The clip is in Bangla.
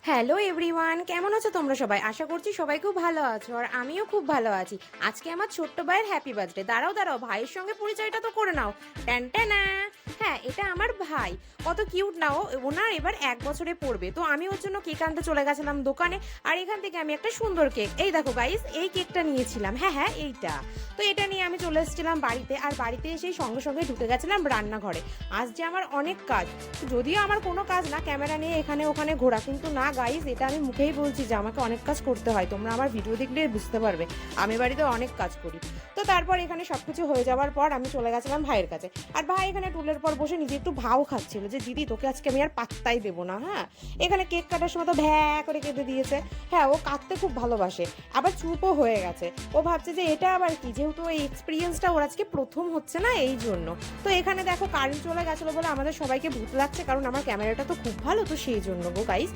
হ্যালো এভরিওয়ান, কেমন আছো তোমরা সবাই? আশা করছি সবাই খুব ভালো আছো আর আমিও খুব ভালো আছি। আজকে আমার ছোট্ট ভাইয়ের হ্যাপি বার্থডে। দাঁড়াও দাঁড়াও, ভাইয়ের সঙ্গে পরিচয়টা তো করে নাও। ট্যানট্যানা! হ্যাঁ, এটা আমার ভাই। কত কিউট না ও! ওনার এবার 1 বছরে পড়বে। তো আমি ওর জন্য কেক আনতে চলে গেছিলাম দোকানে। আর এখান থেকে আমি একটা সুন্দর কেক, এই দেখো গাইস, এই কেকটা নিয়েছিলাম। হ্যাঁ হ্যাঁ, এইটা। তো এটা নিয়ে আমি চলে এসেছিলাম বাড়িতে, আর বাড়িতে এসেই সঙ্গে সঙ্গে ঢুকে গেছিলাম রান্নাঘরে। আজ যে আমার অনেক কাজ, যদিও আমার কোনো কাজ না ক্যামেরা নিয়ে এখানে ওখানে ঘোরা, কিন্তু না গাইজ, এটা আমি মুখেই বলছি যে আমাকে অনেক কাজ করতে হয়। তোমরা আমার ভিডিও দেখলে বুঝতে পারবে আমি বাড়িতে অনেক কাজ করি। তো তারপর এখানে সব কিছু হয়ে যাওয়ার পর আমি চলে গেছিলাম ভাইয়ের কাছে। আর ভাই এখানে টুলের পর বসে নিজে একটু ভাও খাচ্ছিল যে দিদি তোকে আজকে আমি আর পাত্তাই দেবো না। হ্যাঁ, এখানে কেক কাটার সময় তো ভ্যা করে কেঁদে দিয়েছে। হ্যাঁ, ও কাঁদতে খুব ভালোবাসে, আবার চুপও হয়ে গেছে। ও ভাবছে যে এটা আবার কি, যেহেতু এই এক্সপিরিয়েন্সটা ওর আজকে প্রথম হচ্ছে না, এই জন্য। তো এখানে দেখো কারেন্ট চলে গেছিলো বলে আমাদের সবাইকে ভূত লাগছে, কারণ আমার ক্যামেরাটা তো খুব ভালো, তো সেই জন্য গো গাইস।